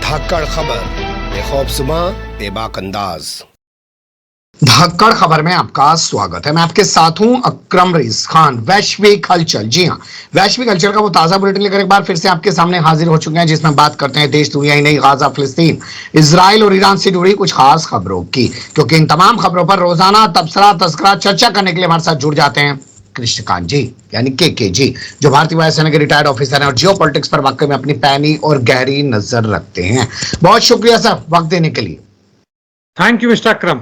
धाकड़ खबर, बेखौफजुमा बेबाक अंदाज। धाकड़ खबर में आपका स्वागत है। मैं आपके साथ हूं अकरम रईस खान। वैश्विक हलचल, जी हां, वैश्विक हलचल का वो ताजा बुलेटिन लेकर एक बार फिर से आपके सामने हाजिर हो चुके हैं, जिसमें बात करते हैं देश दुनिया ही नहीं, गाजा, फिलिस्तीन, इजराइल और ईरान से जुड़ी कुछ खास खबरों की। क्योंकि इन तमाम खबरों पर रोजाना तबसरा तस्करा चर्चा करने के लिए हमारे साथ जुड़ जाते हैं कृष्णकांत जी, यानी के जी, जो भारतीय वायुसेना के रिटायर्ड ऑफिसर हैं और जियो पॉलिटिक्स पर वाकई में अपनी पैनी और गहरी नजर रखते हैं। बहुत शुक्रिया सर वक्त देने के लिए। थैंक यू मिस्टर अकरम।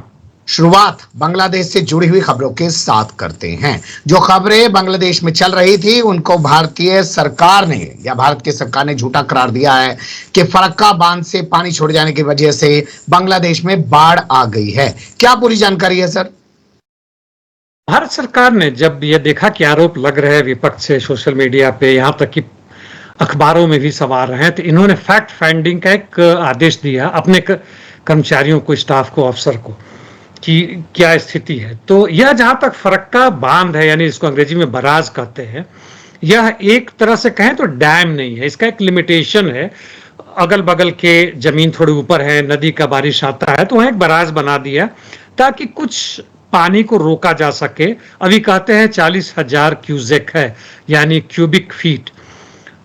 शुरुआत बांग्लादेश से जुड़ी हुई खबरों के साथ करते हैं। जो खबरें बांग्लादेश में चल रही थी उनको भारतीय सरकार ने या भारत की सरकार ने झूठा करार दिया है कि फरक्का बांध से पानी छोड़ जाने की वजह से बांग्लादेश में बाढ़ आ गई है। क्या पूरी जानकारी है सर? भारत सरकार ने जब यह देखा कि आरोप लग रहे हैं विपक्ष से सोशल मीडिया पे, यहां तक कि अखबारों में भी सवार रहे हैं, तो इन्होंने फैक्ट फाइंडिंग का एक आदेश दिया अपने कर्मचारियों को, स्टाफ को, अफसर को, कि क्या स्थिति है। तो यह जहां तक फरक्का बांध है, यानी इसको अंग्रेजी में बराज कहते हैं, यह एक तरह से कहें तो डैम नहीं है, इसका एक लिमिटेशन है। अगल बगल के जमीन थोड़ी ऊपर है, नदी का बारिश आता है तो वहां एक बराज बना दिया ताकि कुछ पानी को रोका जा सके। अभी कहते हैं 40,000 क्यूसेक है, यानी क्यूबिक फीट,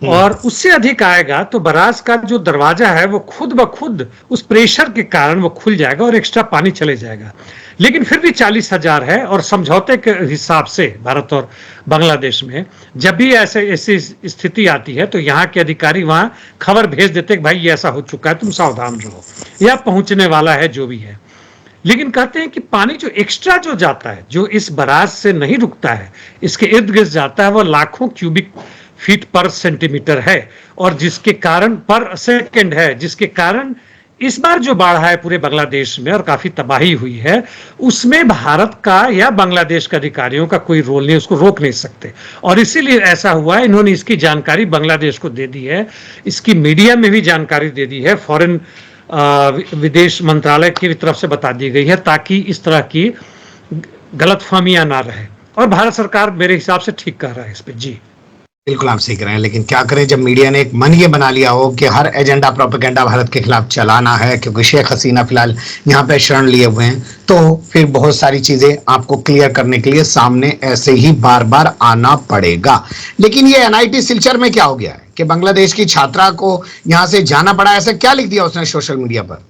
और उससे अधिक आएगा तो बराज का जो दरवाजा है वो खुद ब खुद उस प्रेशर के कारण वो खुल जाएगा और एक्स्ट्रा पानी चले जाएगा। लेकिन फिर भी 40,000 है, और समझौते के हिसाब से भारत और बांग्लादेश में जब भी ऐसी स्थिति आती है तो यहाँ के अधिकारी वहां खबर भेज देते कि भाई ये ऐसा हो चुका है, तुम सावधान रहो, या पहुंचने वाला है जो भी है। लेकिन कहते हैं कि पानी जो एक्स्ट्रा जो जाता है, जो इस बराज से नहीं रुकता है, इसके इर्द गिर्द जाता है, वो लाखों क्यूबिक फीट पर सेंटीमीटर है, और जिसके कारण पर सेकंड है, जिसके कारण इस बार जो बाढ़ है पूरे बांग्लादेश में और काफी तबाही हुई है, उसमें भारत का या बांग्लादेश के अधिकारियों का कोई रोल नहीं, उसको रोक नहीं सकते। और इसीलिए ऐसा हुआ है, इन्होंने इसकी जानकारी बांग्लादेश को दे दी है, इसकी मीडिया में भी जानकारी दे दी है, फॉरेन विदेश मंत्रालय की तरफ से बता दी गई है, ताकि इस तरह की गलतफहमियां ना रहे। और भारत सरकार मेरे हिसाब से ठीक कर रहा है इस पे। जी बिल्कुल आप सही कह रहे हैं, लेकिन क्या करें जब मीडिया ने एक मन ये बना लिया हो कि हर एजेंडा प्रोपेगेंडा भारत के खिलाफ चलाना है, क्योंकि शेख हसीना फिलहाल यहाँ पे शरण लिए हुए हैं, तो फिर बहुत सारी चीजें आपको क्लियर करने के लिए सामने ऐसे ही बार बार आना पड़ेगा। लेकिन ये एनआईटी सिलचर में क्या हो गया है कि बांग्लादेश की छात्रा को यहाँ से जाना पड़ा? ऐसा क्या लिख दिया उसने सोशल मीडिया पर?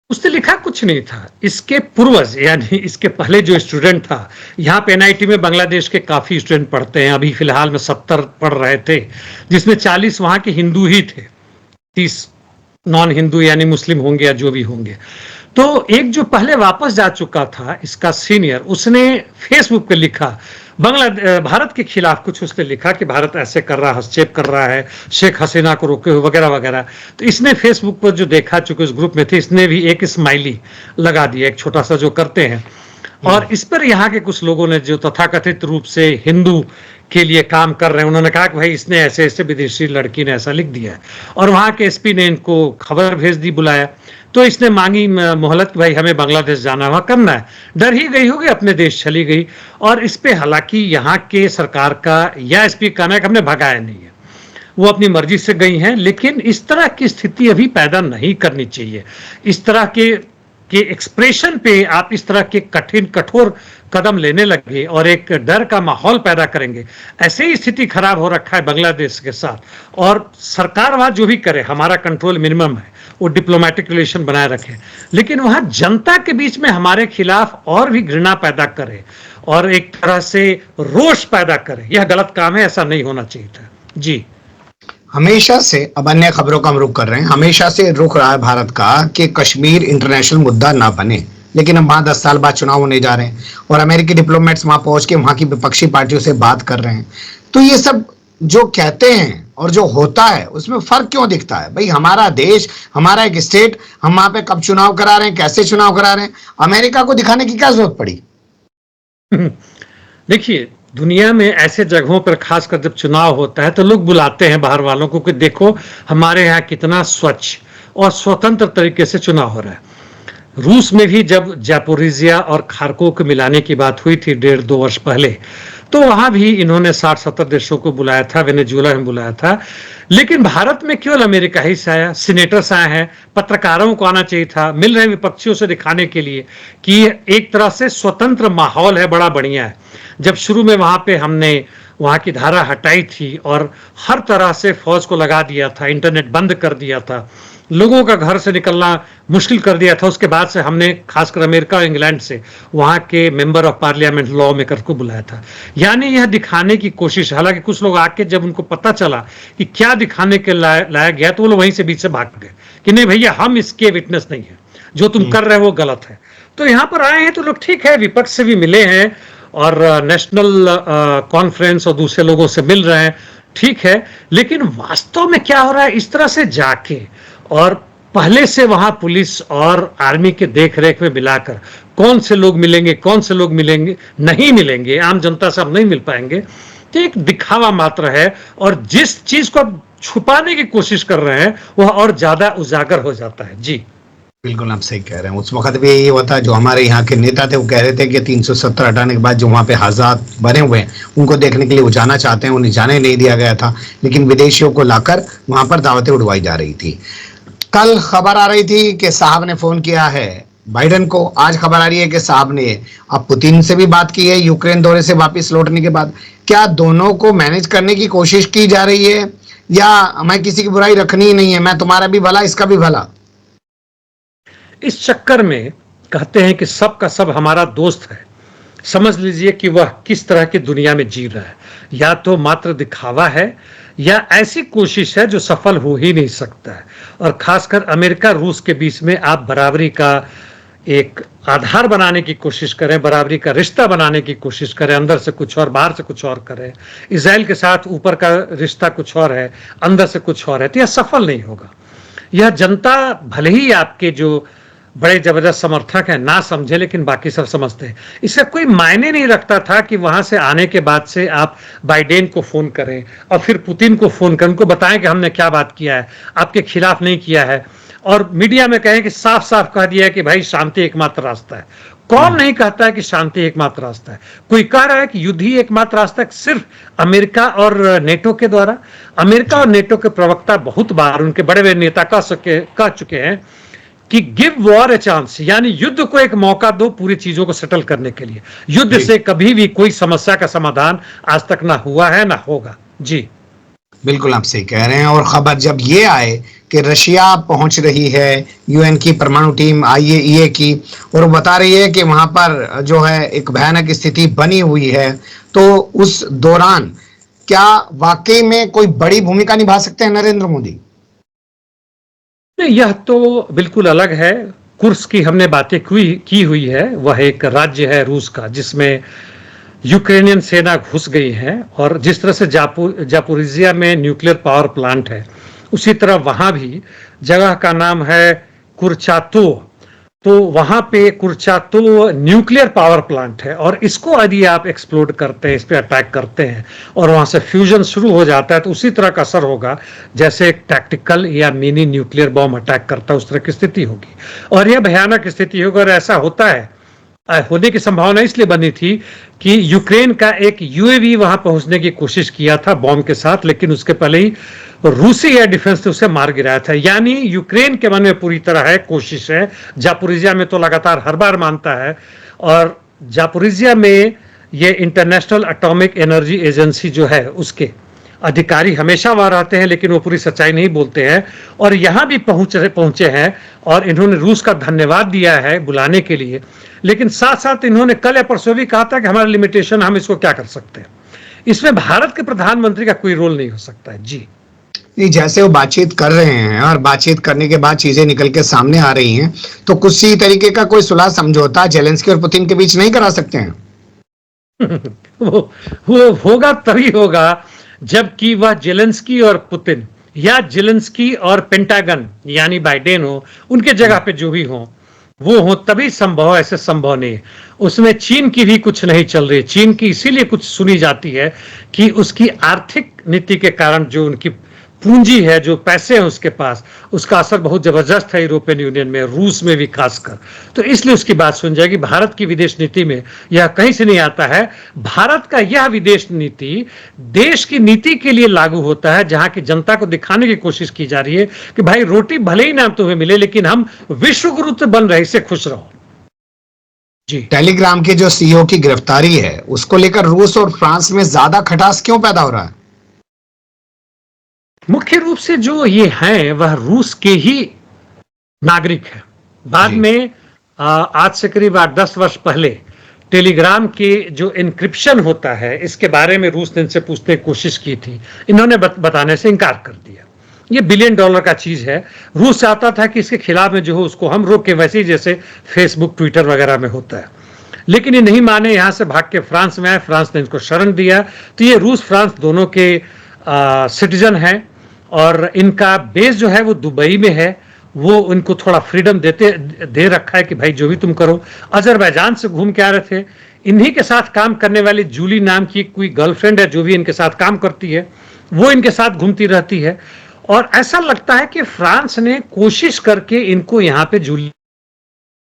उसने लिखा कुछ नहीं था। इसके पूर्वज, यानी इसके पहले जो स्टूडेंट था, यहाँ पे एनआईटी में बांग्लादेश के काफी स्टूडेंट पढ़ते हैं, अभी फिलहाल में 70 पढ़ रहे थे, जिसमें 40 वहां के हिंदू ही थे, 30 नॉन हिंदू यानी मुस्लिम होंगे या जो भी होंगे। तो एक जो पहले वापस जा चुका था इसका सीनियर, उसने फेसबुक पे लिखा, भारत के खिलाफ कुछ उसने लिखा कि भारत ऐसे कर रहा, हस्तक्षेप कर रहा है, शेख हसीना को रोके हुए वगैरह वगैरह। तो इसने फेसबुक पर जो देखा, चूंकि उस ग्रुप में थे, इसने भी एक स्माइली लगा दिया, एक छोटा सा जो करते हैं। और इस पर यहाँ के कुछ लोगों ने जो तथाकथित रूप से हिंदू के लिए काम कर रहे हैं, उन्होंने कहा कि भाई इसने ऐसे ऐसे विदेशी लड़की ने ऐसा लिख दिया है, और वहाँ के एसपी ने इनको खबर भेज दी, बुलाया, तो इसने मांगी मोहलत कि भाई हमें बांग्लादेश जाना, वहां करना है। डर ही गई होगी, अपने देश चली गई। और इस पे हालांकि यहाँ के सरकार का या एसपी का कहना है कि हमने भगाया नहीं है, वो अपनी मर्जी से गई हैं। लेकिन इस तरह की स्थिति अभी पैदा नहीं करनी चाहिए। इस तरह के एक्सप्रेशन पे आप इस तरह के कठिन कठोर कदम लेने लगे और एक डर का माहौल पैदा करेंगे, ऐसे ही स्थिति खराब हो रखा है बांग्लादेश के साथ। और सरकार वहां जो भी करे, हमारा कंट्रोल मिनिमम है, वो डिप्लोमेटिक रिलेशन बनाए रखे, लेकिन वहां जनता के बीच में हमारे खिलाफ और भी घृणा पैदा करे और एक तरह से रोष पैदा करे, यह गलत काम है, ऐसा नहीं होना चाहिए था। जी हमेशा से, अब अन्य खबरों का हम रुख कर रहे हैं, हमेशा से रुख रहा है भारत का कि कश्मीर इंटरनेशनल मुद्दा ना बने। लेकिन अब वहां 10 साल बाद चुनाव होने जा रहे हैं और अमेरिकी डिप्लोमेट्स वहां पहुंच के वहां की विपक्षी पार्टियों से बात कर रहे हैं। तो ये सब जो कहते हैं और जो होता है उसमें फर्क क्यों दिखता है? भाई हमारा देश, हमारा एक स्टेट, हम वहां पे कब चुनाव करा रहे हैं, कैसे चुनाव करा रहे हैं, अमेरिका को दिखाने की क्या जरूरत पड़ी? देखिए, दुनिया में ऐसे जगहों पर खासकर जब चुनाव होता है तो लोग बुलाते हैं बाहर वालों को कि देखो हमारे यहाँ कितना स्वच्छ और स्वतंत्र तरीके से चुनाव हो रहा है। रूस में भी जब जापोरिजिया और खार्कोव को मिलाने की बात हुई थी 1.5-2 वर्ष पहले, तो वहां भी इन्होंने 60-70 देशों को बुलाया था, वेनेजुएला में बुलाया था, लेकिन भारत में केवल अमेरिका ही से आया, सीनेटर्स आए हैं, पत्रकारों को आना चाहिए था, मिल रहे विपक्षियों से दिखाने के लिए कि एक तरह से स्वतंत्र माहौल है, बड़ा बढ़िया है। जब शुरू में वहां पे हमने वहां की धारा हटाई थी और हर तरह से फौज को लगा दिया था, इंटरनेट बंद कर दिया था, लोगों का घर से निकलना मुश्किल कर दिया था, उसके बाद से हमने खासकर अमेरिका और इंग्लैंड से वहां के member of parliament law maker को बुलाया था। यानी यह दिखाने की कोशिश, हालांकि कुछ लोग आके जब उनको पता चला कि क्या दिखाने के लाया गया तो वो लोग वहीं से बीच से भाग गए कि नहीं भैया हम इसके विटनेस नहीं है, जो तुम कर रहे हो वो गलत है। तो यहाँ पर आए हैं तो लोग ठीक है, विपक्ष से भी मिले हैं और नेशनल कॉन्फ्रेंस और दूसरे लोगों से मिल रहे हैं, ठीक है, लेकिन वास्तव में क्या हो रहा है इस तरह से जाके और पहले से वहां पुलिस और आर्मी के देखरेख में मिलाकर कौन से लोग मिलेंगे, कौन से लोग मिलेंगे, नहीं मिलेंगे, आम जनता से हम नहीं मिल पाएंगे, तो एक दिखावा मात्र है। और जिस चीज को आप छुपाने की कोशिश कर रहे हैं वह और ज्यादा उजागर हो जाता है। जी बिल्कुल आप सही कह रहे हैं। उस वक्त भी यही हुआ था, जो हमारे यहाँ के नेता थे वो कह रहे थे कि 370 हटाने के बाद जो वहाँ पे हाजात बने हुए हैं उनको देखने के लिए वो जाना चाहते हैं, उन्हें जाने नहीं दिया गया था, लेकिन विदेशियों को लाकर वहां पर दावतें उड़वाई जा रही थी। कल खबर आ रही थी कि साहब ने फोन किया है बाइडेन को, आज खबर आ रही है कि साहब ने अब पुतिन से भी बात की है यूक्रेन दौरे से वापस लौटने के बाद। क्या दोनों को मैनेज करने की कोशिश की जा रही है, या हमें किसी की बुराई रखनी ही नहीं है, मैं तुम्हारा भी भला इसका भी भला? इस चक्कर में कहते हैं कि सब का सब हमारा दोस्त है, समझ लीजिए कि वह किस तरह की दुनिया में जी रहा है। या तो मात्र दिखावा है या ऐसी कोशिश है जो सफल हो ही नहीं सकता है। और खासकर अमेरिका रूस के बीच में आप बराबरी का एक आधार बनाने की कोशिश करें, बराबरी का रिश्ता बनाने की कोशिश करें, अंदर से कुछ और बाहर से कुछ और करें। इजराइल के साथ ऊपर का रिश्ता कुछ और है, अंदर से कुछ और है, तो यह सफल नहीं होगा। यह जनता भले ही आपके जो बड़े जबरदस्त समर्थक हैं ना समझे, लेकिन बाकी सब समझते हैं। इसका कोई मायने नहीं रखता था कि वहां से आने के बाद से आप बाइडेन को फोन करें और फिर पुतिन को फोन करें, उनको बताएं कि हमने क्या बात किया है, आपके खिलाफ नहीं किया है, और मीडिया में कहें कि साफ साफ कह दिया है कि भाई शांति एकमात्र रास्ता है। कौन नहीं कहता है कि शांति एकमात्र रास्ता है? कोई कह रहा है कि युद्ध ही एकमात्र रास्ता है सिर्फ अमेरिका और नेटो के द्वारा? अमेरिका और नेटो के प्रवक्ता बहुत बार, उनके बड़े बड़े नेता कह चुके हैं कि गिव वॉर ए चांस, यानी युद्ध को एक मौका दो पूरी चीजों को सेटल करने के लिए। युद्ध से कभी भी कोई समस्या का समाधान आज तक ना हुआ है ना होगा। जी बिल्कुल आप सही कह रहे हैं। और खबर जब ये आए कि रशिया पहुंच रही है, यूएन की परमाणु टीम IAEA की, और वो बता रही है कि वहां पर जो है एक भयानक स्थिति बनी हुई है, तो उस दौरान क्या वाकई में कोई बड़ी भूमिका निभा सकते हैं नरेंद्र मोदी? यह तो बिल्कुल अलग है। कुर्स्क की हमने बातें की हुई है, वह एक राज्य है रूस का जिसमें यूक्रेनियन सेना घुस गई है, और जिस तरह से जापोरिजिया में न्यूक्लियर पावर प्लांट है, उसी तरह वहां भी जगह का नाम है कुर्चातो, तो वहां पे कुर्चातो न्यूक्लियर पावर प्लांट है, और इसको यदि आप एक्सप्लोड करते हैं, इस पे अटैक करते हैं और वहां से फ्यूजन शुरू हो जाता है, तो उसी तरह का असर होगा जैसे एक टैक्टिकल या मिनी न्यूक्लियर बॉम्ब अटैक करता है, उस तरह की स्थिति होगी। और यह भयानक स्थिति होगी। और ऐसा होता है, होने की संभावना इसलिए बनी थी कि यूक्रेन का एक UAV वहां पहुंचने की कोशिश किया था बॉम्ब के साथ, लेकिन उसके पहले ही रूसी एयर डिफेंस ने उसे मार गिराया था। यानी यूक्रेन के मन में पूरी तरह है, कोशिश है। जापोरिजिया में तो लगातार हर बार मानता है, और जापोरिजिया में ये इंटरनेशनल एटॉमिक एनर्जी एजेंसी जो है उसके अधिकारी हमेशा वहां रहते हैं, लेकिन वो पूरी सच्चाई नहीं बोलते हैं, और यहां भी पहुंचे हैं, और इन्होंने रूस का धन्यवाद दिया है बुलाने के लिए। लेकिन साथ साथ इन्होंने कल या परसों भी कहा था कि हमारा लिमिटेशन, हम इसको क्या कर सकते हैं। इसमें भारत के प्रधानमंत्री का कोई रोल नहीं हो सकता है। जी नहीं, जैसे वो बातचीत कर रहे हैं और बातचीत करने के बाद चीजें निकल के सामने आ रही हैं, तो कुछ ही तरीके का कोई सुलह समझौता जेलेंस्की और पुतिन के बीच नहीं करा सकते हैं? वो होगा तभी होगा जबकि वह जेलेंस्की और पुतिन, या जेलेंस्की और पेंटागन यानी बाइडेन हो, उनके जगह पे जो भी हो वो हो, तभी संभव, ऐसे संभव नहीं। उसमें चीन की भी कुछ नहीं चल रही। चीन की इसीलिए कुछ सुनी जाती है कि उसकी आर्थिक नीति के कारण जो उनकी पूंजी है, जो पैसे हैं उसके पास, उसका असर बहुत जबरदस्त है यूरोपियन यूनियन में, रूस में भी खासकर। तो इसलिए उसकी बात सुन जाएगी। भारत की विदेश नीति में यह कहीं से नहीं आता है। भारत का यह विदेश नीति देश की नीति के लिए लागू होता है, जहां की जनता को दिखाने की कोशिश की जा रही है कि भाई रोटी भले ही ना तुम्हें मिले, लेकिन हम विश्व गुरु बन रहे, इससे खुश रहो। जी। टेलीग्राम के जो सीईओ की गिरफ्तारी है, उसको लेकर रूस और फ्रांस में ज्यादा खटास क्यों पैदा हो रहा है? मुख्य रूप से जो ये हैं वह रूस के ही नागरिक हैं। बाद में आज से करीब 8-10 वर्ष पहले टेलीग्राम के जो एन्क्रिप्शन होता है, इसके बारे में रूस ने इनसे पूछने की कोशिश की थी। इन्होंने बताने से इनकार कर दिया। ये $1 बिलियन का चीज है। रूस चाहता था कि इसके खिलाफ में जो हो उसको हम रोके, वैसे ही जैसे फेसबुक, ट्विटर वगैरह में होता है। लेकिन ये नहीं माने, यहां से भाग के फ्रांस में आए, फ्रांस ने इनको शरण दिया। तो ये रूस फ्रांस दोनों के सिटीजन हैं और इनका बेस जो है वो दुबई में है। वो उनको थोड़ा फ्रीडम दे रखा है कि भाई जो भी तुम करो। अजरबैजान से घूम के आ रहे थे। इन्हीं के साथ काम करने वाली जूली नाम की कोई गर्लफ्रेंड है जो भी इनके साथ काम करती है, वो इनके साथ घूमती रहती है। और ऐसा लगता है कि फ्रांस ने कोशिश करके इनको यहाँ पे जूली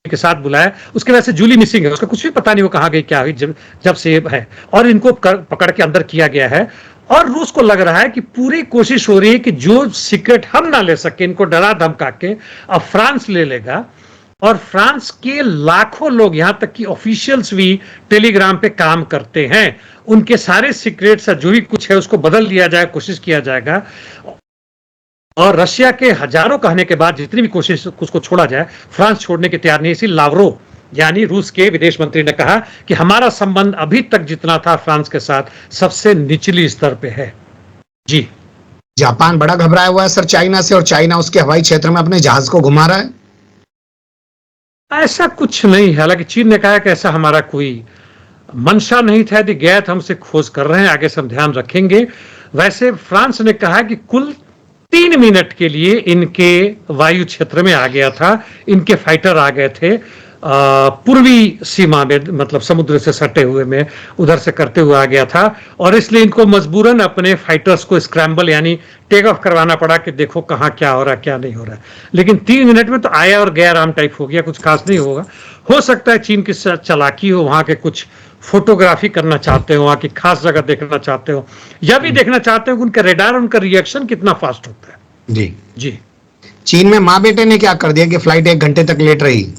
के साथ बुलाया। उसके वजह से जूली मिसिंग है, उसका कुछ भी पता नहीं वो कहाँ गई, क्या हुई, जब से है। और इनको पकड़ के अंदर किया गया है। और रूस को लग रहा है कि पूरी कोशिश हो रही है कि जो सीक्रेट हम ना ले सके, इनको डरा धमका के अब फ्रांस ले लेगा। और फ्रांस के लाखों लोग, यहां तक कि ऑफिशियल्स भी टेलीग्राम पे काम करते हैं। उनके सारे सीक्रेट्स जो भी कुछ है उसको बदल दिया जाए, कोशिश किया जाएगा। और रशिया के हजारों कहने के बाद जितनी भी कोशिश उसको छोड़ा जाए, फ्रांस छोड़ने के तैयार नहीं। इसी लावरोव यानी रूस के विदेश मंत्री ने कहा कि हमारा संबंध अभी तक जितना था फ्रांस के साथ, सबसे निचली स्तर पे है। जी। जापान बड़ा घबराया हुआ है सर चाइना से, और चाइना उसके हवाई क्षेत्र में अपने जहाज को घुमा रहा है। ऐसा कुछ नहीं है। हालांकि चीन ने कहा कि ऐसा हमारा कोई मंशा नहीं था, यदि गया तो हमसे खोज कर रहे हैं, आगे से हम ध्यान रखेंगे। वैसे फ्रांस ने कहा कि कुल 3 मिनट के लिए इनके वायु क्षेत्र में आ गया था, इनके फाइटर आ गए थे पूर्वी सीमा में, मतलब समुद्र से सटे हुए में, उधर से करते हुए आ गया था। और इसलिए इनको मजबूरन अपने फाइटर्स को स्क्रैम्बल यानी टेक ऑफ करवाना पड़ा कि देखो कहाँ क्या हो रहा है, क्या नहीं हो रहा है। लेकिन 3 मिनट में तो आया और गया राम टाइप हो गया, कुछ खास नहीं होगा। हो सकता है चीन की चालाकी हो, वहां के कुछ फोटोग्राफी करना चाहते हो, वहां की खास जगह देखना चाहते हो, या भी देखना चाहते हो कि उनका रेडार, उनका रिएक्शन कितना फास्ट होता है। जी जी। चीन में माँ बेटे ने क्या कर दिया कि फ्लाइट 1 घंटे तक लेट रही?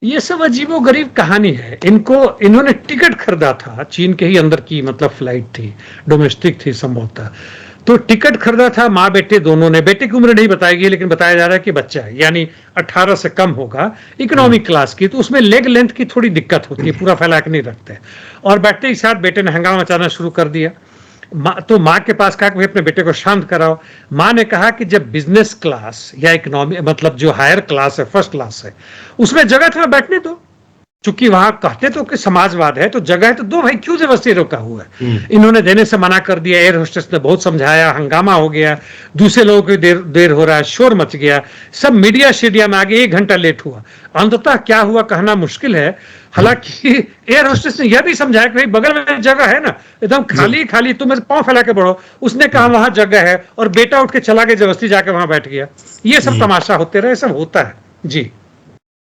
ये सब अजीबो गरीब कहानी है। इन्होंने टिकट खरीदा था, चीन के ही अंदर की मतलब फ्लाइट थी, डोमेस्टिक थी संभवतः। तो टिकट खरीदा था माँ बेटे दोनों ने। बेटे की उम्र नहीं बताई गई, लेकिन बताया जा रहा है कि बच्चा है, यानी 18 से कम होगा, इकोनॉमिक क्लास की। तो उसमें लेग लेंथ की थोड़ी दिक्कत होती है, पूरा फैला के नहीं रखते। और बैठते ही साथ बेटे ने हंगामा मचाना शुरू कर दिया। तो माँ के पास कहा कि अपने बेटे को शांत कराओ। माँ ने कहा कि जब बिजनेस क्लास या इकोनॉमी, मतलब जो हायर क्लास है, फर्स्ट क्लास है, उसमें जगह थोड़ा बैठने दो। चूंकि वहां कहते तो कि समाजवाद है, तो जगह है तो दो भाई, क्यों जबरदस्ती रोका हुआ है। इन्होंने देने से मना कर दिया। एयर होस्टेस ने बहुत समझाया, हंगामा हो गया, दूसरे लोगों को देर हो रहा है, शोर मच गया, सब मीडिया में आगे 1 घंटा लेट हुआ। अंततः क्या हुआ कहना मुश्किल है। हालांकि एयर होस्टेस ने यह भी समझाया कि भाई बगल में जगह है ना, एकदम खाली खाली, तुम पांव फैला के बढ़ो। उसने कहा वहां जगह है, और बेटा उठ के चला गया, जबरदस्ती जाके वहां बैठ गया। ये सब तमाशा होते रहे, सब होता है। जी।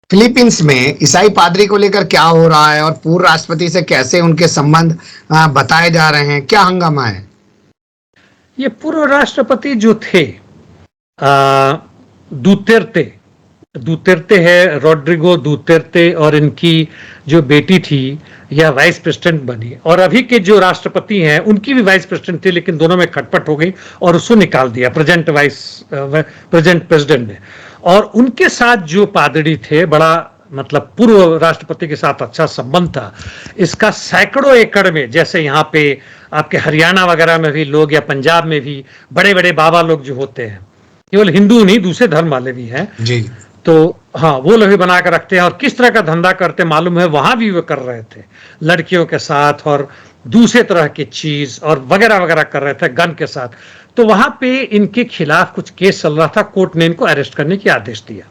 फिलीपींस में ईसाई पादरी को लेकर क्या हो रहा है, और पूर्व राष्ट्रपति से कैसे उनके संबंध बताए जा रहे हैं, क्या हंगामा है? ये पूर्व राष्ट्रपति जो थे दुतेर्ते है, रोड्रिगो दुतेर्ते, और इनकी जो बेटी थी यह वाइस प्रेसिडेंट बनी। और अभी के जो राष्ट्रपति हैं उनकी भी वाइस प्रेसिडेंट थी, लेकिन दोनों में खटपट हो गई और उसको निकाल दिया प्रेजेंट प्रेसिडेंट ने। और उनके साथ जो पादरी थे, बड़ा मतलब पूर्व राष्ट्रपति के साथ अच्छा संबंध था। इसका सैकड़ों एकड़ में, जैसे यहाँ पे आपके हरियाणा वगैरह में भी लोग, या पंजाब में भी बड़े बड़े बाबा लोग जो होते हैं, केवल हिंदू नहीं दूसरे धर्म वाले भी हैं जी। तो हाँ, वो लोग भी बना कर रखते हैं। और किस तरह का धंधा करते मालूम है, वहां भी वो कर रहे थे लड़कियों के साथ, और दूसरे तरह की चीज और वगैरह वगैरह कर रहे थे, गन के साथ। तो वहां पे इनके खिलाफ कुछ केस चल रहा था, कोर्ट ने इनको अरेस्ट करने की आदेश दिया।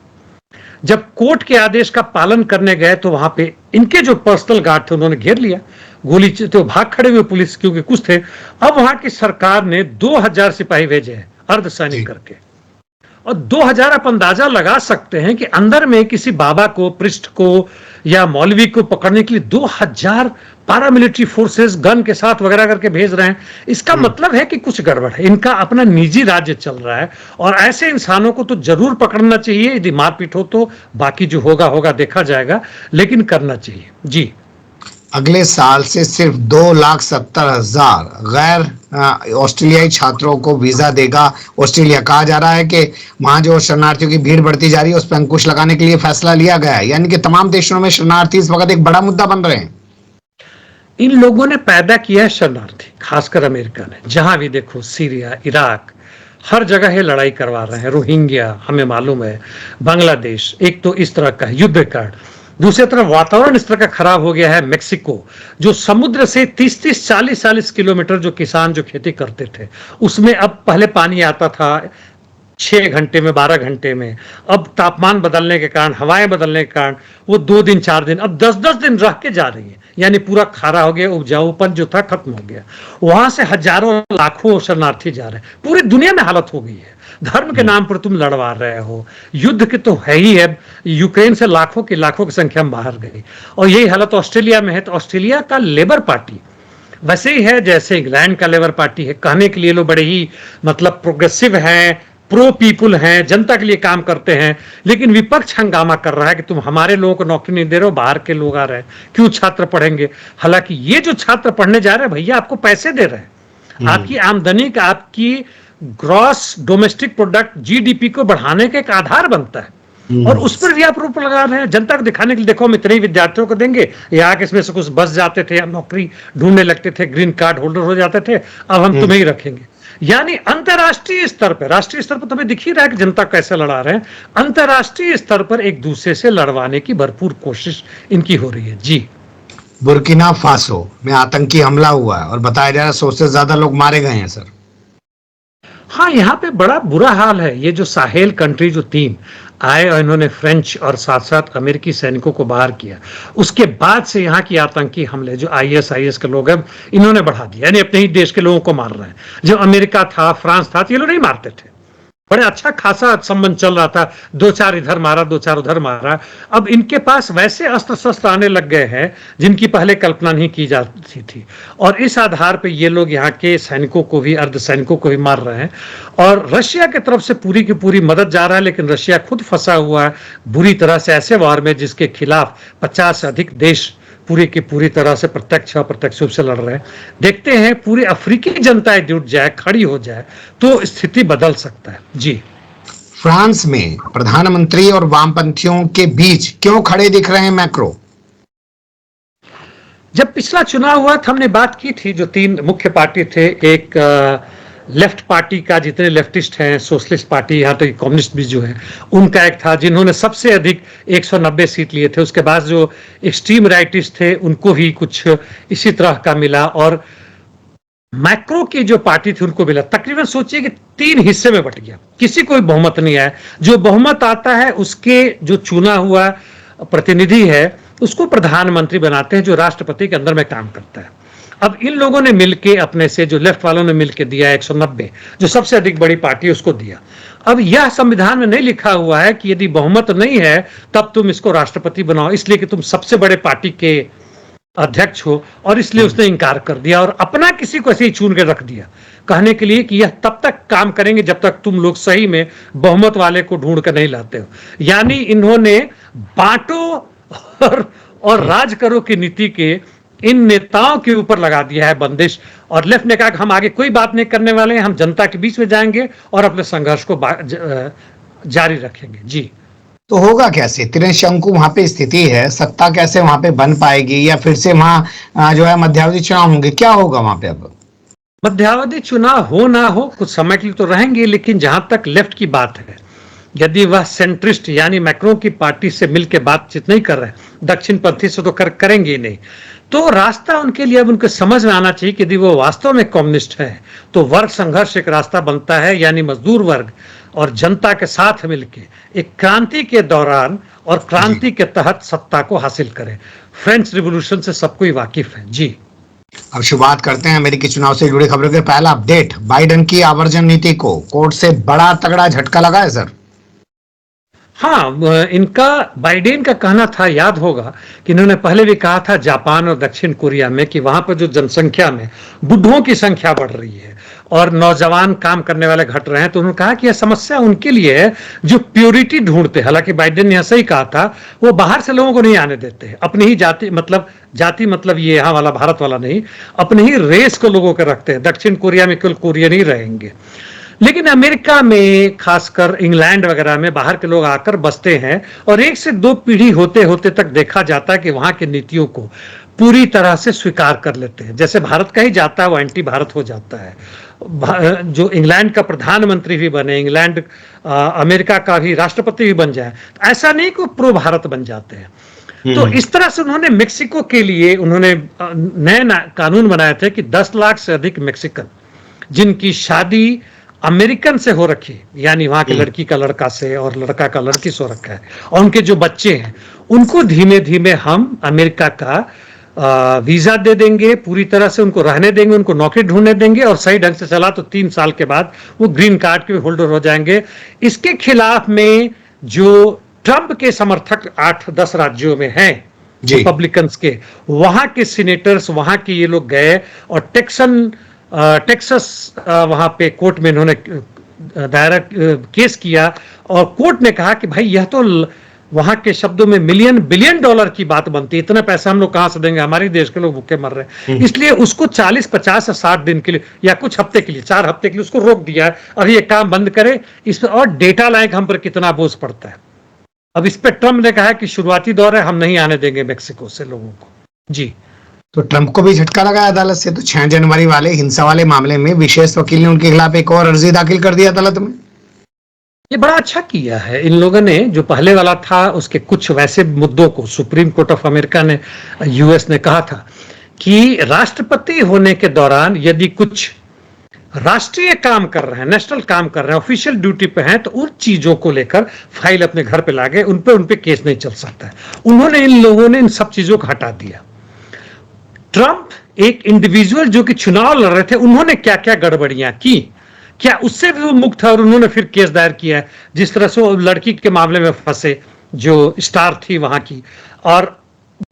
जब कोर्ट के आदेश का पालन करने गए तो वहां पे इनके जो पर्सनल गार्ड थे उन्होंने घेर लिया। गोली तो भाग खड़े हुए पुलिस, क्योंकि कुछ थे। अब वहां की सरकार ने 2000 सिपाही भेजे हैं अर्धसैनिक करके, और 2000 आप अंदाजा लगा सकते हैं कि अंदर में किसी बाबा को, पृष्ठ को या मौलवी को पकड़ने के लिए 2000 पारामिलिट्री फोर्सेस गन के साथ वगैरह करके भेज रहे हैं। इसका मतलब है कि कुछ गड़बड़ है, इनका अपना निजी राज्य चल रहा है, और ऐसे इंसानों को तो जरूर पकड़ना चाहिए। यदि मारपीट हो तो बाकी जो होगा होगा देखा जाएगा, लेकिन करना चाहिए। जी, अगले साल से सिर्फ 2,70,000 गैर ऑस्ट्रेलियाई छात्रों को वीजा देगा ऑस्ट्रेलिया। कहा जा रहा है कि वहां जो शरणार्थियों की भीड़ बढ़ती जा रही है उस पर अंकुश लगाने के लिए फैसला लिया गया है, यानी कि तमाम देशों में शरणार्थी इस वक्त एक बड़ा मुद्दा बन रहे हैं। इन लोगों ने पैदा किया है शरणार्थी, खासकर अमेरिका ने। जहां भी देखो, सीरिया, इराक, हर जगह ये लड़ाई करवा रहे हैं। रोहिंग्या हमें मालूम है, बांग्लादेश, एक तो इस तरह का युद्ध कार्ड। दूसरी तरफ वातावरण इस तरह का खराब हो गया है। मेक्सिको, जो समुद्र से 30-30, 40-40 किलोमीटर जो किसान जो खेती करते थे, उसमें अब पहले पानी आता था 6 घंटे में, 12 घंटे में। अब तापमान बदलने के कारण, हवाएं बदलने के कारण वो 2 दिन 4 दिन, अब 10-10 दिन रह के जा रही है। यानी पूरा खारा हो गया, उपजाऊपन जो था खत्म हो गया। वहां से हजारों लाखों शरणार्थी जा रहे हैं। पूरी दुनिया में हालत हो गई है। धर्म के नाम पर तुम लड़वा रहे हो, युद्ध के तो है ही है। यूक्रेन से लाखों की संख्या में बाहर गई, और यही हालत ऑस्ट्रेलिया में है। तो ऑस्ट्रेलिया का लेबर पार्टी वैसे ही है जैसे इंग्लैंड का लेबर पार्टी है। कहने के लिए लोग बड़े ही मतलब प्रोग्रेसिव हैं, प्रो पीपुल हैं, जनता के लिए काम करते हैं, लेकिन विपक्ष हंगामा कर रहा है कि तुम हमारे लोगों को नौकरी नहीं दे रहे हो, बाहर के लोग आ रहे हैं, क्यों छात्र पढ़ेंगे। हालांकि ये जो छात्र पढ़ने जा रहे हैं भैया, आपको पैसे दे रहे हैं, आपकी आमदनी का, आपकी ग्रॉस डोमेस्टिक प्रोडक्ट जीडीपी को बढ़ाने का एक आधार बनता है, और उस पर भी आप रोक लगा रहे हैं जनता को दिखाने के लिए। देखो, हम इतने ही विद्यार्थियों को देंगे, यहाँ के इसमें से कुछ बस जाते थे, नौकरी ढूंढने लगते थे, ग्रीन कार्ड होल्डर हो जाते थे, अब हम तुम्हें ही रखेंगे। यानी अंतरराष्ट्रीय स्तर पर, राष्ट्रीय स्तर पर तुम्हें दिख ही रहा है कि जनता कैसे लड़ा रहे हैं। अंतरराष्ट्रीय स्तर पर एक दूसरे से लड़वाने की भरपूर कोशिश इनकी हो रही है। जी, बुर्किना फासो में आतंकी हमला हुआ है और बताया जा रहा है 100 से ज्यादा लोग मारे गए हैं सर। हाँ, यहाँ पे बड़ा बुरा हाल है। ये जो साहेल कंट्री जो 3 आए और इन्होंने फ्रेंच और साथ साथ अमेरिकी सैनिकों को बाहर किया, उसके बाद से यहाँ की आतंकी हमले जो आईएस के लोग हैं, इन्होंने बढ़ा दिया। यानी अपने ही देश के लोगों को मार रहे हैं। जब अमेरिका था, फ्रांस था, तो ये लोग नहीं मारते थे, बड़े अच्छा खासा संबंध चल रहा था, 2-4 इधर मारा, 2-4 उधर मारा। अब इनके पास वैसे अस्त्र शस्त्र आने लग गए हैं जिनकी पहले कल्पना नहीं की जाती थी, और इस आधार पे ये लोग यहाँ के सैनिकों को भी, अर्धसैनिकों को भी मार रहे हैं। और रशिया की तरफ से पूरी की पूरी मदद जा रहा है, लेकिन रशिया खुद फंसा हुआ है बुरी तरह से ऐसे वार में जिसके खिलाफ 50 से अधिक देश पूरी की पूरी तरह से प्रत्यक्ष और अप्रत्यक्ष रूप से लड़ रहे हैं। देखते हैं, पूरी अफ्रीकी जनता जुट जाए, खड़ी हो जाए, तो स्थिति बदल सकता है। जी, फ्रांस में प्रधानमंत्री और वामपंथियों के बीच क्यों खड़े दिख रहे हैं मैक्रो? जब पिछला चुनाव हुआ था, हमने बात की थी, जो 3 मुख्य पार्टी थे, एक लेफ्ट पार्टी का, जितने लेफ्टिस्ट हैं, सोशलिस्ट पार्टी, यहाँ तो कम्युनिस्ट भी जो है, उनका एक था जिन्होंने सबसे अधिक 190 सीट लिए थे। उसके बाद जो एक्सट्रीम राइटिस्ट थे उनको भी कुछ इसी तरह का मिला, और मैक्रो की जो पार्टी थी उनको मिला। तकरीबन सोचिए कि 3 हिस्से में बट गया, किसी कोई बहुमत नहीं आया। जो बहुमत आता है उसके जो चुना हुआ प्रतिनिधि है उसको प्रधानमंत्री बनाते हैं, जो राष्ट्रपति के अंदर में काम करता है। अब इन लोगों ने मिलके अपने से, जो लेफ्ट वालों ने मिलके दिया 190, जो सबसे अधिक बड़ी पार्टी है उसको दिया। अब यह संविधान में नहीं लिखा हुआ है कि यदि बहुमत नहीं है तब तुम इसको राष्ट्रपति बनाओ, इसलिए कि तुम सबसे बड़े पार्टी के अध्यक्ष हो, और इसलिए उसने इनकार कर दिया और अपना किसी को ऐसे ही चुन के रख दिया, कहने के लिए कि यह तब तक काम करेंगे जब तक तुम लोग सही में बहुमत वाले को ढूंढ कर नहीं लाते हो। यानी इन्होंने बांटो और राज करो की नीति के इन नेताओं के ऊपर लगा दिया है बंदिश, और लेफ्ट ने कहा कि हम आगे कोई बात नहीं करने वाले हैं, हम जनता के बीच में जाएंगे और अपने संघर्ष को जारी रखेंगे। जी, तो होगा कैसे? त्रिशंकु वहां पे स्थिति है, सत्ता कैसे वहां पे बन पाएगी, या फिर से वहां जो है मध्यावधि चुनाव होंगे? क्या होगा वहां पे? अब मध्यावधि चुनाव हो ना हो, कुछ समय के लिए तो रहेंगे, लेकिन जहां तक लेफ्ट की बात है, यदि वह सेंट्रिस्ट यानी मैक्रो की पार्टी से मिलकर बातचीत नहीं कर रहे, दक्षिण पंथी से तो करेंगे ही नहीं, तो रास्ता उनके लिए अब उनको समझ में आना चाहिए कि यदि वो वास्तव में कम्युनिस्ट है तो वर्ग संघर्ष एक रास्ता बनता है, यानी मजदूर वर्ग और जनता के साथ मिलकर एक क्रांति के दौरान और क्रांति के तहत सत्ता को हासिल करें। फ्रेंच रिवॉल्यूशन से सब कोई वाकिफ है। जी, अब शुरुआत करते हैं अमेरिकी चुनाव से जुड़ी खबरों के। पहला अपडेट, बाइडेन की आवर्जन नीति को कोर्ट से बड़ा तगड़ा झटका लगा है सर। हाँ, इनका बाइडेन का कहना था, याद होगा कि इन्होंने पहले भी कहा था जापान और दक्षिण कोरिया में कि वहां पर जो जनसंख्या में बुढ़ों की संख्या बढ़ रही है और नौजवान काम करने वाले घट रहे हैं, तो उन्होंने कहा कि यह समस्या उनके लिए है जो प्योरिटी ढूंढते हैं। हालांकि बाइडेन ने ऐसा ही कहा था, वो बाहर से लोगों को नहीं आने देते हैं, अपनी ही जाति मतलब ये यहाँ वाला भारत वाला नहीं, अपने ही रेस को लोगों के रखते हैं। दक्षिण कोरिया में केवल कोरियन ही रहेंगे, लेकिन अमेरिका में खासकर इंग्लैंड वगैरह में बाहर के लोग आकर बसते हैं और 1 से 2 पीढ़ी होते होते तक देखा जाता है कि वहां की नीतियों को पूरी तरह से स्वीकार कर लेते हैं। जैसे भारत का ही जाता है वो एंटी भारत हो जाता है। जो इंग्लैंड का प्रधानमंत्री भी बने, इंग्लैंड अमेरिका का भी राष्ट्रपति भी बन जाए, तो ऐसा नहीं कि प्रो भारत बन जाते हैं। तो इस तरह से उन्होंने मेक्सिको के लिए उन्होंने नए कानून बनाए थे कि 10 लाख से अधिक मेक्सिकन जिनकी शादी अमेरिकन से हो रखी, यानी वहां के लड़की का लड़का से और लड़का का लड़की से हो रखा है, और उनके जो बच्चे हैं उनको धीमे धीमे हम अमेरिका का वीजा दे देंगे, पूरी तरह से उनको रहने देंगे, उनको नौकरी ढूंढने देंगे, और सही ढंग से चला तो 3 साल के बाद वो ग्रीन कार्ड के होल्डर हो जाएंगे। इसके खिलाफ में जो ट्रंप के समर्थक 8-10 राज्यों में हैं रिपब्लिकन्स के, वहां के सीनेटर्स, वहां के ये लोग गए और टेक्सास वहां पे कोर्ट में इन्होंने दायरा केस किया, और कोर्ट ने कहा कि भाई यह तो वहां के शब्दों में मिलियन बिलियन डॉलर की बात बनती है, इतना पैसा हम लोग कहां से देंगे, हमारे देश के लोग भूखे मर रहे हैं। इसलिए उसको 40, 50 या 60 दिन के लिए या कुछ हफ्ते के लिए, 4 हफ्ते के लिए उसको रोक दिया है। अभी ये काम बंद करे, इस पर और डेटा लाए हम पर कितना बोझ पड़ता है। अब इस पर ट्रंप ने कहा कि शुरुआती दौर है, हम नहीं आने देंगे मेक्सिको से लोगों को। जी, तो ट्रंप को भी झटका लगा अदालत से। तो 6 जनवरी वाले हिंसा वाले मामले में विशेष वकील ने उनके खिलाफ एक और अर्जी दाखिल कर दी अदालत में। ये बड़ा अच्छा किया है इन लोगों ने। जो पहले वाला था उसके कुछ वैसे मुद्दों को सुप्रीम कोर्ट ऑफ अमेरिका ने, यूएस ने कहा था कि राष्ट्रपति होने के दौरान यदि कुछ राष्ट्रीय काम कर रहे हैं, नेशनल काम कर रहे हैं, ऑफिशियल ड्यूटी पे हैं, तो उन चीजों को लेकर फाइल अपने घर पे लागे, उन पे केस नहीं चल सकता है। उन्होंने, इन लोगों ने इन सब चीजों को हटा दिया। ट्रंप एक इंडिविजुअल जो कि चुनाव लड़ रहे थे, उन्होंने क्या क्या गड़बड़ियां की, क्या उससे भी वो मुक्त है, और उन्होंने फिर केस दायर किया है। जिस तरह से वो लड़की के मामले में फंसे जो स्टार थी वहां की, और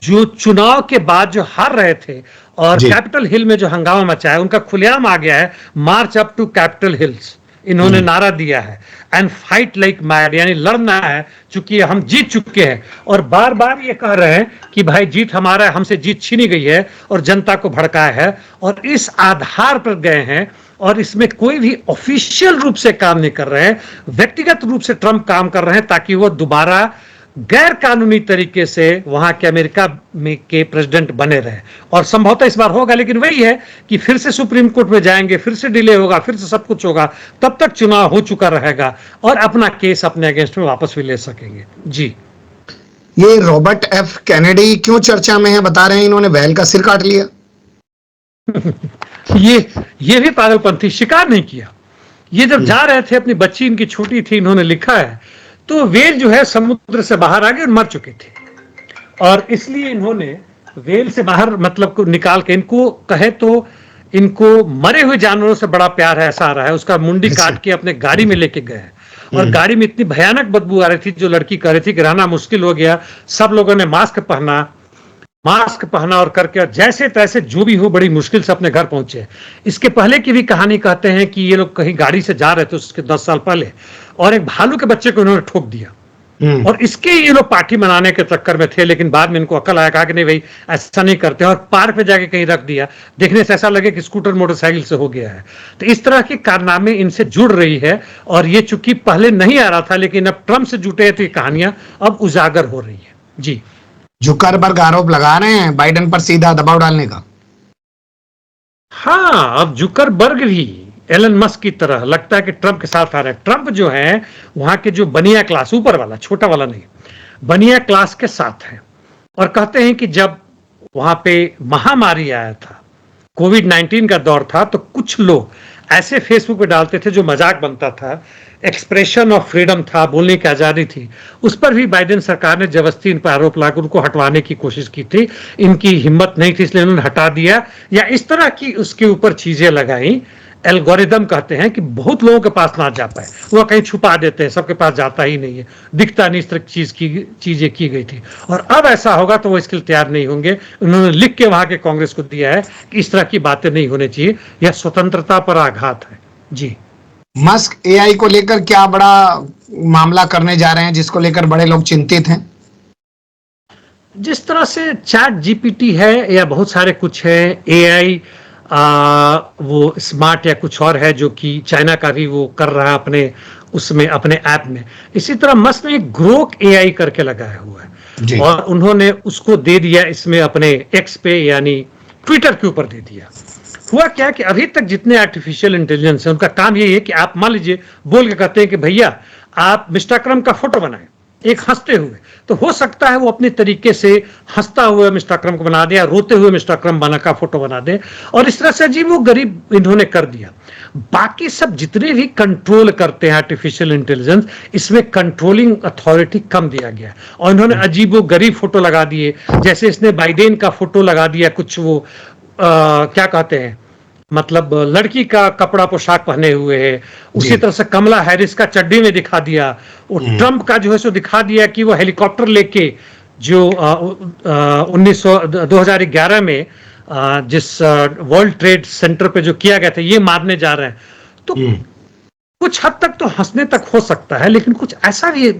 जो चुनाव के बाद जो हार रहे थे और कैपिटल हिल में जो हंगामा मचा है, उनका खुलेआम आ गया है, मार्च अप टू कैपिटल हिल्स इन्होंने नारा दिया है, एंड फाइट लाइक मैड, यानी लड़ना है, चूंकि हम जीत चुके हैं। और बार बार ये कह रहे हैं कि भाई जीत हमारा है, हमसे जीत छीनी गई है और जनता को भड़काया है, और इस आधार पर गए हैं। और इसमें कोई भी ऑफिशियल रूप से काम नहीं कर रहे हैं, व्यक्तिगत रूप से ट्रंप काम कर रहे हैं ताकि वो दोबारा गैर कानूनी तरीके से वहां के अमेरिका में के प्रेसिडेंट बने रहे। और संभवतः इस बार होगा, लेकिन वही है कि फिर से सुप्रीम कोर्ट में जाएंगे, फिर से डिले होगा, फिर से सब कुछ होगा, तब तक चुनाव हो चुका रहेगा और अपना केस अपने अगेंस्ट में वापस भी ले सकेंगे। जी, ये रॉबर्ट एफ कैनेडी क्यों चर्चा में है? बता रहे हैं इन्होंने बैल का सिर काट लिया। ये भी पागलपंथी, शिकार नहीं किया। ये जब जा रहे थे, अपनी बच्ची इनकी छोटी थी, इन्होंने लिखा है, तो वेल जो है समुद्र से बाहर आ गए और मर चुके थे, और इसलिए इन्होंने वेल से बाहर मतलब को निकाल के, इनको कहे तो इनको मरे हुए जानवरों से बड़ा प्यार है, ऐसा आ रहा है। उसका मुंडी काट के अपने गाड़ी में लेके गए, और गाड़ी में इतनी भयानक बदबू आ रही थी, जो लड़की कह रही थी कि रहना मुश्किल हो गया। सब लोगों ने मास्क पहना और करके जैसे तैसे जो भी हो बड़ी मुश्किल से अपने घर पहुंचे। इसके पहले की भी कहानी कहते हैं कि ये लोग कहीं गाड़ी से जा रहे थे उसके 10 साल पहले, और एक भालू के बच्चे को इन्होंने ठोक दिया, और इसके ये लोग पार्टी मनाने के चक्कर में थे। लेकिन बाद में इनको अकल आया, कहा कि नहीं भाई ऐसा नहीं करते, और पार्क पे जाके कहीं रख दिया। देखने से ऐसा लगे कि स्कूटर मोटरसाइकिल से हो गया है। तो इस तरह के कारनामे इनसे जुड़ रही है, और ये चूंकि पहले नहीं आ रहा था, लेकिन अब ट्रंप से जुटे थे कहानियां अब उजागर हो रही है। जी, जुकरबर्ग आरोप लगा रहे हैं बाइडेन पर सीधा दबाव डालने का। हाँ, अब जुकरबर्ग भी एलन मस्क की तरह लगता है कि ट्रंप के साथ आ रहे हैं। ट्रंप जो है वहां के जो बनिया क्लास, ऊपर वाला, छोटा वाला नहीं, बनिया क्लास के साथ है, और कहते हैं कि जब वहां पे महामारी आया था, कोविड-19 का दौर था तो कुछ लोग ऐसे फेसबुक पे डालते थे जो मजाक बनता था, एक्सप्रेशन ऑफ फ्रीडम था, बोलने की आज़ादी थी, उस पर भी बाइडेन सरकार ने जबरदस्ती इन पर आरोप लगाकर उनको हटवाने की कोशिश की थी। इनकी हिम्मत नहीं थी इसलिए उन्होंने हटा दिया या इस तरह की उसके ऊपर चीजें लगाई। एल्गोरिदम कहते हैं कि बहुत लोगों के पास ना जा पाए, वो कहीं छुपा देते हैं, सबके पास जाता ही नहीं है, दिखता नहीं, इस तरह की चीजें की गई थी। और अब ऐसा होगा तो वो इसके लिए तैयार नहीं होंगे। उन्होंने लिख के वहां के कांग्रेस को दिया है कि इस तरह की बातें नहीं होनी चाहिए, यह स्वतंत्रता पर आघात है। जी। मस्क एआई को लेकर क्या बड़ा मामला करने जा रहे हैं जिसको लेकर बड़े लोग चिंतित हैं? जिस तरह से चैट जीपीटी है या बहुत सारे कुछ है, एआई वो स्मार्ट या कुछ और है जो कि चाइना का भी वो कर रहा है अपने उसमें, अपने ऐप में। इसी तरह मस्क ने एक ग्रोक एआई करके लगाया हुआ है और उन्होंने उसको दे दिया इसमें अपने एक्स पे यानी ट्विटर के ऊपर दे दिया। हुआ क्या कि अभी तक जितने आर्टिफिशियल इंटेलिजेंस है उनका काम यही है कि आप मान लीजिए बोल के कहते हैं कि भैया आप मिस्टर अकरम का फोटो बनाएं एक हंसते हुए, तो हो सकता है वो अपने तरीके से हंसता हुआ मिस्टर अकरम को बना दे या रोते हुए मिस्टर अकरम बना का फोटो बना दे, और इस तरह से अजीब वो गरीब इन्होंने कर दिया। बाकी सब जितने भी कंट्रोल करते हैं आर्टिफिशियल इंटेलिजेंस, इसमें कंट्रोलिंग अथॉरिटी कम दिया गया और इन्होंने अजीब वो गरीब फोटो लगा दिए। जैसे इसने बाइडेन का फोटो लगा दिया कुछ वो क्या कहते हैं, मतलब लड़की का कपड़ा पोशाक पहने हुए है, उसी तरह से कमला हैरिस का चड्डी में दिखा दिया, और ट्रंप का जो है सो दिखा दिया कि वो हेलीकॉप्टर लेके जो 2011 में जिस वर्ल्ड ट्रेड सेंटर पे जो किया गया था ये मारने जा रहे हैं। तो कुछ हद तक तो हंसने तक हो सकता है, लेकिन कुछ ऐसा भी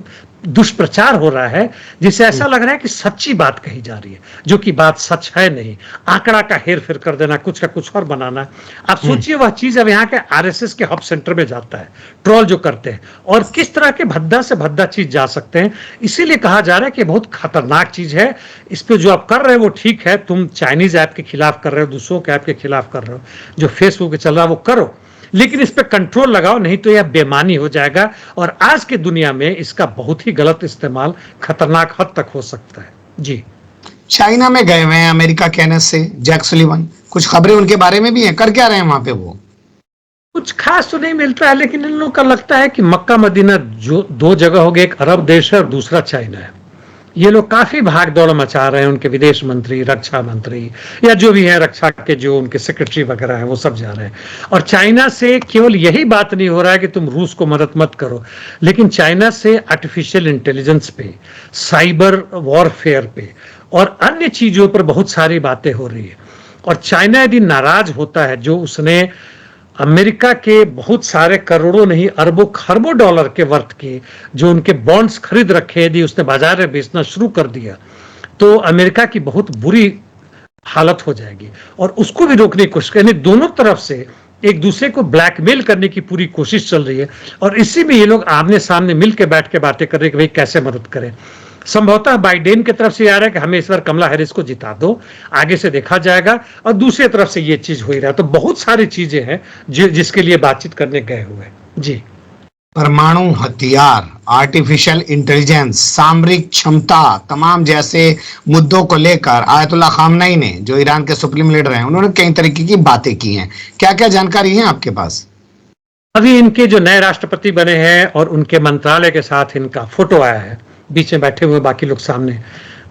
दुष्प्रचार हो रहा है जिससे ऐसा लग रहा है कि सच्ची बात कही जा रही है, जो कि बात सच है नहीं। आंकड़ा का हेर फेर कर देना, कुछ का कुछ और बनाना। आप सोचिए वह चीज अब यहाँ के आरएसएस के हब सेंटर में जाता है, ट्रोल जो करते हैं, और किस तरह के भद्दा से भद्दा चीज जा सकते हैं। इसीलिए कहा जा रहा है कि बहुत खतरनाक चीज है। इस पे जो आप कर रहे हो वो ठीक है, तुम चाइनीज ऐप के खिलाफ कर रहे हो, दूसरों के ऐप के खिलाफ कर रहे हो, जो फेसबुक पे चल रहा है वो करो, लेकिन इस पे कंट्रोल लगाओ, नहीं तो यह बेमानी हो जाएगा। और आज की दुनिया में इसका बहुत ही गलत इस्तेमाल खतरनाक हद तक हो सकता है। जी। चाइना में गए हुए हैं अमेरिका केनेथ से जैक सुलिवन, कुछ खबरें उनके बारे में भी हैं, कर क्या रहे हैं वहां पे वो? कुछ खास तो नहीं मिलता है, लेकिन इन लोगों का लगता है कि मक्का मदीना जो दो जगह हो गए, एक अरब देश है और दूसरा चाइना है। ये लोग काफी भाग दौड़ मचा रहे हैं, उनके विदेश मंत्री, रक्षा मंत्री या जो भी है, रक्षा के जो उनके सेक्रेटरी वगैरह हैं वो सब जा रहे हैं। और चाइना से केवल यही बात नहीं हो रहा है कि तुम रूस को मदद मत करो, लेकिन चाइना से आर्टिफिशियल इंटेलिजेंस पे, साइबर वॉरफेयर पे और अन्य चीजों पर बहुत सारी बातें हो रही है। और चाइना यदि नाराज होता है, जो उसने अमेरिका के बहुत सारे करोड़ों नहीं अरबों खरबों डॉलर के वर्थ के जो उनके बॉन्ड्स खरीद रखे, यदि उसने बाजार में बेचना शुरू कर दिया तो अमेरिका की बहुत बुरी हालत हो जाएगी। और उसको भी रोकने की कोशिश, यानी दोनों तरफ से एक दूसरे को ब्लैकमेल करने की पूरी कोशिश चल रही है। और इसी में ये लोग आमने सामने मिल के बैठ के बातें कर रहे हैं कि भाई कैसे मदद करें। संभवतः बाइडेन की तरफ से आ रहा है कि हमें इस बार कमला हैरिस को जिता दो, आगे से देखा जाएगा, और दूसरी तरफ से ये चीज हो ही रहा है। तो बहुत सारी चीजें हैं जिसके लिए बातचीत करने गए हुए हैं। जी। परमाणु हथियार, आर्टिफिशियल इंटेलिजेंस, सामरिक क्षमता, तमाम जैसे मुद्दों को लेकर आयतुल्ला खामनई ने, जो ईरान के सुप्रीम लीडर हैं, उन्होंने कई तरीके की बातें की हैं। क्या क्या जानकारी है आपके पास? अभी इनके जो नए राष्ट्रपति बने हैं और उनके मंत्रालय के साथ इनका फोटो आया है, बीच में बैठे हुए, बाकी लोग सामने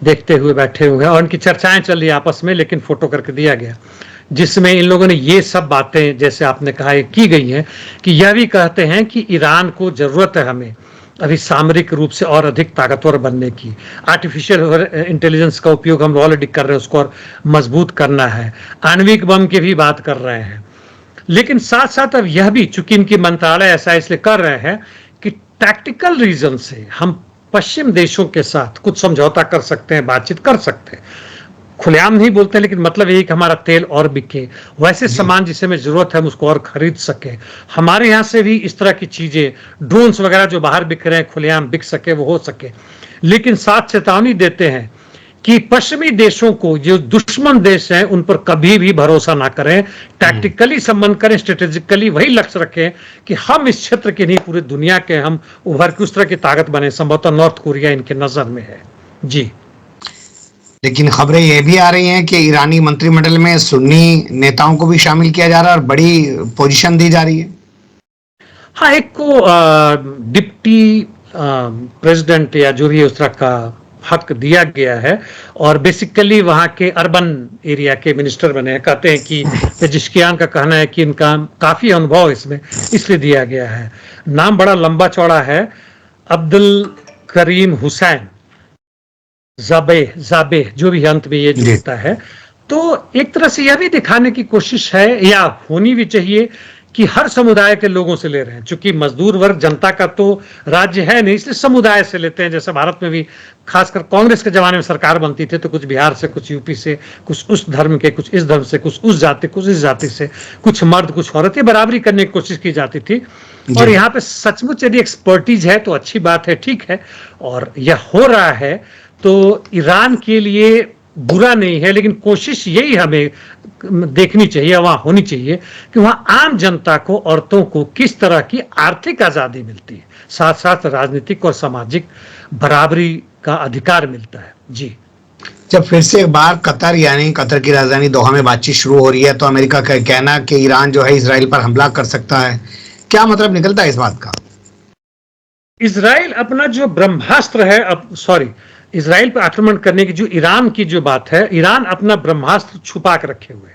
देखते हुए बैठे हुए हैं, और उनकी चर्चाएं चल रही आपस में, लेकिन फोटो करके दिया गया, जिसमें इन लोगों ने ये सब बातें जैसे आपने कहा की गई हैं कि यह भी कहते हैं कि ईरान को जरूरत है हमें अभी सामरिक रूप से और अधिक ताकतवर बनने की। आर्टिफिशियल इंटेलिजेंस का उपयोग हम ऑलरेडी कर रहे हैं, उसको और मजबूत करना है। आणविक बम की भी बात कर रहे हैं, लेकिन साथ साथ अब यह भी, चूंकि इनकी मंत्रालय ऐसा इसलिए कर रहे हैं कि टैक्टिकल रीजन से हम पश्चिम देशों के साथ कुछ समझौता कर सकते हैं, बातचीत कर सकते हैं। खुलेआम नहीं बोलते हैं, लेकिन मतलब यही कि हमारा तेल और बिके, वैसे सामान जिसे हमें जरूरत है हम उसको और खरीद सके। हमारे यहाँ से भी इस तरह की चीजें, ड्रोन्स वगैरह जो बाहर बिक रहे हैं, खुलेआम बिक सके, वो हो सके। लेकिन साथ चेतावनी देते हैं कि पश्चिमी देशों को, जो दुश्मन देश हैं, उन पर कभी भी भरोसा ना करें, टैक्टिकली संबंध करें, स्ट्रेटेजिकली वही लक्ष्य रखें कि हम इस क्षेत्र के नहीं पूरी दुनिया के हम उभर के उस तरह की ताकत बने। संभवतः नॉर्थ कोरिया इनके नजर में है। जी। लेकिन खबरें ये भी आ रही हैं कि ईरानी मंत्रिमंडल में सुन्नी नेताओं को भी शामिल किया जा रहा है और बड़ी पोजीशन दी जा रही है। हाँ, एक को डिप्टी प्रेसिडेंट या जो भी उस तरह का हक दिया गया है और बेसिकली वहाँ के अर्बन एरिया के मिनिस्टर बने हैं। कहते हैं कि पेजिशकियान का कहना है कि इनका काफ़ी अनुभव इसमें इसलिए दिया गया है। नाम बड़ा लंबा चौड़ा है, अब्दुल करीम हुसैन जाबे जो भी अंत में ये जुड़ता है। तो एक तरह से यह भी दिखाने की कोशिश है या होनी भी चाहिए कि हर समुदाय के लोगों से ले रहे हैं, चूंकि मजदूर वर्ग जनता का तो राज्य है नहीं, इसलिए समुदाय से लेते हैं। जैसे भारत में भी खासकर कांग्रेस के जमाने में सरकार बनती थी तो कुछ बिहार से, कुछ यूपी से, कुछ उस धर्म के, कुछ इस धर्म से, कुछ उस जाति, कुछ इस जाति से, कुछ मर्द कुछ औरत, ये बराबरी करने की कोशिश की जाती थी। और यहाँ पे सचमुच यदि एक्सपर्टीज है तो अच्छी बात है, ठीक है, और यह हो रहा है तो ईरान के लिए बुरा नहीं है। लेकिन कोशिश यही हमें देखनी चाहिए, वहां होनी चाहिए कि वहां आम जनता को, औरतों को किस तरह की आर्थिक आजादी मिलती है, साथ साथ राजनीतिक और सामाजिक बराबरी का अधिकार मिलता है। जी, जब फिर से एक बार कतर यानी कतर की राजधानी दोहा में बातचीत शुरू हो रही है तो अमेरिका का कहना कि ईरान जो है इजराइल पर हमला कर सकता है, क्या मतलब निकलता है इस बात का? इजराइल अपना जो ब्रह्मास्त्र है, इजराइल पर आक्रमण करने की जो ईरान की जो बात है, ईरान अपना ब्रह्मास्त्र छुपा के रखे हुए,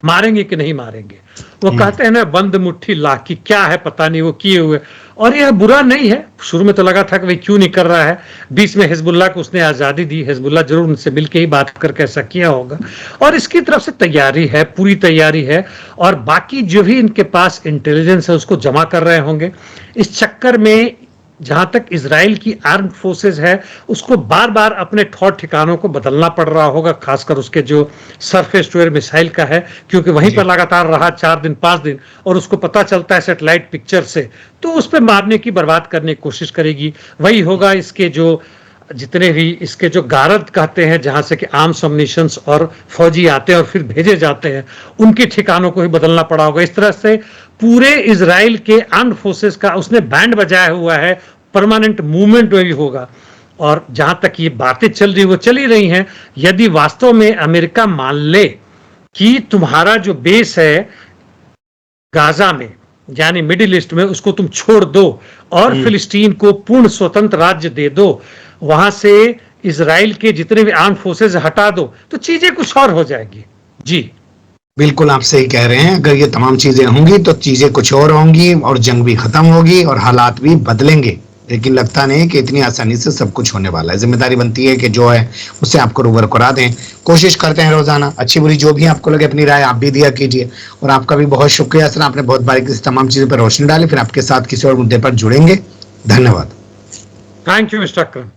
मारेंगे कि नहीं मारेंगे। वो कहते हैं ना, बंद मुट्ठी लाख की, क्या है पता नहीं, वो किए हुए। और यह बुरा नहीं है। शुरू में तो लगा था कि भाई क्यों नहीं कर रहा है, बीच में हिजबुल्लाह को उसने आज़ादी दी, हिजबुल्लाह जरूर उनसे मिलकर ही बात करके ऐसा किया होगा। और इसकी तरफ से तैयारी है, पूरी तैयारी है, और बाकी जो भी इनके पास इंटेलिजेंस है उसको जमा कर रहे होंगे। इस चक्कर में जहां तक इजराइल की आर्म्ड फोर्सेस है उसको बार बार अपने ठौर ठिकानों को बदलना पड़ रहा होगा, खासकर उसके जो सरफेस टू एयर मिसाइल का है, क्योंकि वहीं पर लगातार रहा 4 दिन 5 दिन और उसको पता चलता है सैटेलाइट पिक्चर से, तो उस पर मारने की, बर्बाद करने की कोशिश करेगी। वही होगा इसके जो जितने भी इसके जो गारद कहते हैं, जहां से कि आर्म्स अम्युनिशंस और फौजी आते हैं और फिर भेजे जाते हैं, उनके ठिकानों को ही बदलना पड़ा होगा। इस तरह से पूरे इजराइल के आर्म्ड फोर्सेस का उसने बैंड बजाया हुआ है, परमानेंट मूवमेंट में भी होगा। और जहां तक ये बातें चल रही वो चल ही रही हैं। यदि वास्तव में अमेरिका मान ले कि तुम्हारा जो बेस है गाजा में यानी मिडिल ईस्ट में, उसको तुम छोड़ दो और फिलिस्तीन को पूर्ण स्वतंत्र राज्य दे दो, वहां से इजराइल के जितने भी आर्म फोर्सेस हटा दो, तो चीजें कुछ और हो जाएगी। जी बिल्कुल, आप सही कह रहे हैं। अगर ये तमाम चीजें होंगी तो चीजें कुछ और होंगी और जंग भी खत्म होगी और हालात भी बदलेंगे। लेकिन लगता नहीं कि इतनी आसानी से सब कुछ होने वाला है। जिम्मेदारी बनती है कि जो है उससे आपको रूबरू करा दें। कोशिश करते हैं रोजाना, अच्छी बुरी जो भी आपको लगे अपनी राय आप भी दिया कीजिए। और आपका भी बहुत शुक्रिया सर, आपने बहुत बारीकी से तमाम चीजों पर रोशनी डाली। फिर आपके साथ किसी और मुद्दे पर जुड़ेंगे। धन्यवाद। Thank you mister Akram.